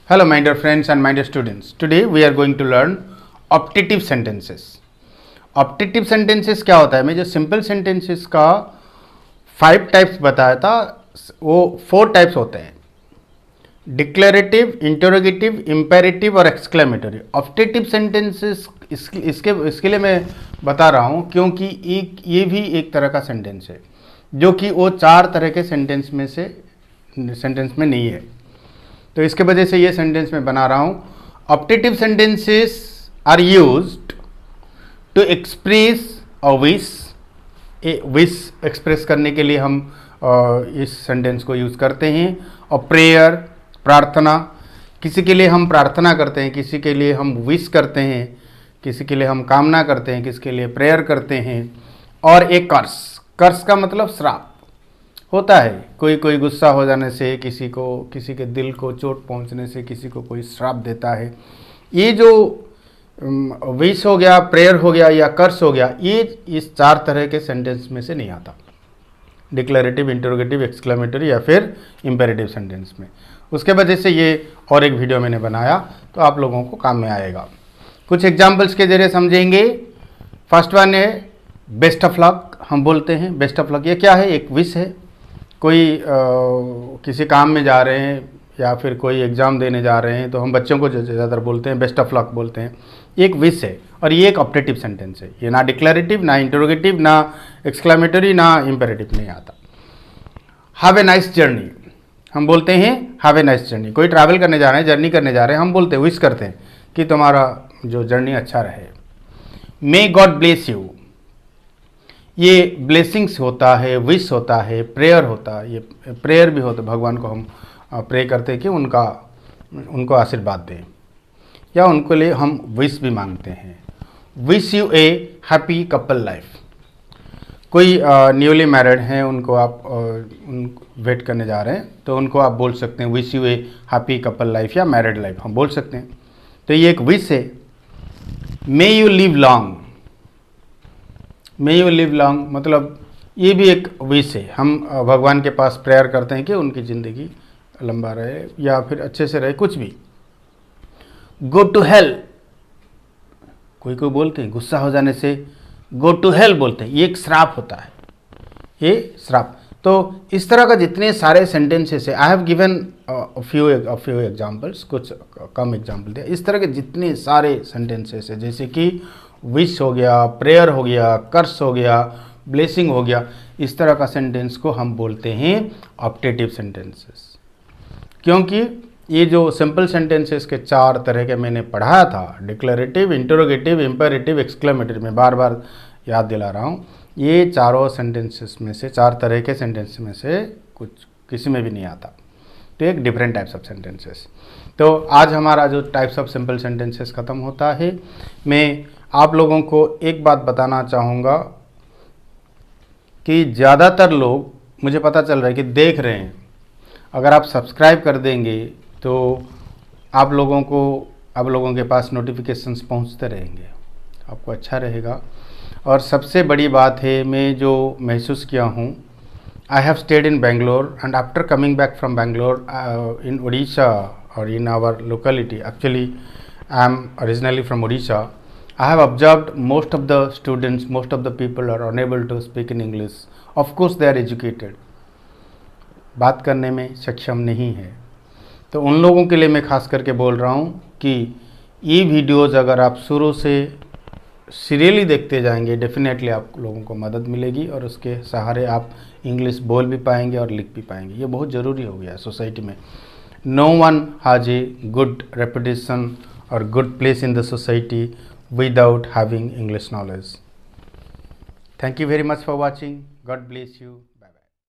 Hello my dear friends and my dear students. Today we are going to learn optative sentences. Optative sentences क्या होता है? मैं जो simple sentences का 5 types बताया था वो 4 टाइप्स होते हैं, डिक्लेरेटिव, इंटरोगेटिव, इम्पेरेटिव और एक्सक्लेमेटरी. ऑप्टेटिव सेंटेंसेस इसके लिए मैं बता रहा हूँ क्योंकि ये भी एक तरह का सेंटेंस है जो कि वो 4 तरह के सेंटेंस में नहीं है, तो इसके वजह से ये सेंटेंस मैं बना रहा हूँ. Optative sentences are used to express a wish. Wish express करने के लिए हम इस सेंटेंस को यूज़ करते हैं. और प्रेयर, प्रार्थना, किसी के लिए हम प्रार्थना करते हैं, किसी के लिए हम विश करते हैं, किसी के लिए हम कामना करते हैं, किसी के लिए प्रेयर करते हैं. और एक कर्स का मतलब श्राप होता है. कोई गुस्सा हो जाने से, किसी के दिल को चोट पहुंचने से किसी को कोई श्राप देता है. ये जो विश हो गया, प्रेयर हो गया या कर्स हो गया, ये इस 4 तरह के सेंटेंस में से नहीं आता, डिक्लेरेटिव, इंटरोगेटिव, एक्सक्लेमेटरी या फिर इम्पेरेटिव सेंटेंस में. उसके वजह से ये और एक वीडियो मैंने बनाया तो आप लोगों को काम में आएगा. कुछ एग्जाम्पल्स के जरिए समझेंगे. फर्स्ट वन है बेस्ट ऑफ लक. हम बोलते हैं बेस्ट ऑफ लक, ये क्या है? एक विश है. कोई किसी काम में जा रहे हैं या फिर कोई एग्ज़ाम देने जा रहे हैं तो हम बच्चों को ज़्यादातर बोलते हैं बेस्ट ऑफ लक बोलते हैं. एक विश है और ये एक ऑप्टेटिव सेंटेंस है. ये ना डिक्लेरेटिव, ना इंटरोगेटिव, ना एक्सक्लेमेटरी, ना इम्पेरेटिव नहीं आता. Have a nice journey. हम बोलते हैं हैव ए नाइस जर्नी. कोई ट्रैवल करने जा रहे हैं, जर्नी करने जा रहे हैं, हम बोलते हैं, विश करते हैं कि तुम्हारा जो जर्नी अच्छा रहे. May God bless you. ये ब्लेसिंग्स होता है, विश होता है, प्रेयर होता है. ये प्रेयर भी होता है, भगवान को हम प्रे करते हैं कि उनको आशीर्वाद दें, या उनके लिए हम विश भी मांगते हैं. Wish U A happy couple life. कोई न्यूली मैरिड हैं, उनको आप वेट करने जा रहे हैं तो उनको आप बोल सकते हैं wish U A happy couple life या मैरिड लाइफ हम बोल सकते हैं. तो ये एक विश है. May you live long. May you live long मतलब ये भी एक विश है. हम भगवान के पास प्रेयर करते हैं कि उनकी ज़िंदगी लंबा रहे या फिर अच्छे से रहे, कुछ भी. Go to hell. कोई बोलते हैं गुस्सा हो जाने से गो टू हेल बोलते हैं, ये एक श्राप होता है, ये श्राप. तो इस तरह का जितने सारे सेंटेंसेस है, I have given few examples, कुछ कम एग्जाम्पल दिया. इस तरह के जितने सारे सेंटेंसेस है, जैसे कि विश हो गया, प्रेयर हो गया, कर्स हो गया, ब्लेसिंग हो गया, इस तरह का सेंटेंस को हम बोलते हैं ऑप्टेटिव सेंटेंसेस. क्योंकि ये जो सिंपल सेंटेंसेस के 4 तरह के मैंने पढ़ाया था, डिक्लेरेटिव, इंटरोगेटिव, इम्पेरेटिव, एक्सक्लेमेटरी, मैं बार बार याद दिला रहा हूँ, ये चारों सेंटेंसेस में से, 4 तरह के सेंटेंस में से कुछ किसी में भी नहीं आता. तो एक डिफरेंट टाइप्स ऑफ सेंटेंसेस. तो आज हमारा जो टाइप्स ऑफ सिंपल सेंटेंसेस ख़त्म होता है. मैं आप लोगों को एक बात बताना चाहूँगा कि ज़्यादातर लोग, मुझे पता चल रहा है कि देख रहे हैं, अगर आप सब्सक्राइब कर देंगे तो आप लोगों के पास नोटिफिकेशंस पहुंचते रहेंगे, आपको अच्छा रहेगा. और सबसे बड़ी बात है, मैं जो महसूस किया हूँ, I have stayed in Bangalore and after coming back from Bangalore in Orissa और in our locality, actually I am originally from Orissa, I have observed most of the students, most of the people are unable to speak in English. Of course they are educated. बात करने में सक्षम नहीं है. तो उन लोगों के लिए मैं खास करके बोल रहा हूँ कि ये वीडियोज़ अगर आप शुरू से सीरियली देखते जाएंगे, डेफिनेटली आप लोगों को मदद मिलेगी और उसके सहारे आप इंग्लिश बोल भी पाएंगे और लिख भी पाएंगे. ये बहुत ज़रूरी हो गया है सोसाइटी में. No one has a good reputation और good place in the society without having English knowledge. Thank you very much for watching. God bless you.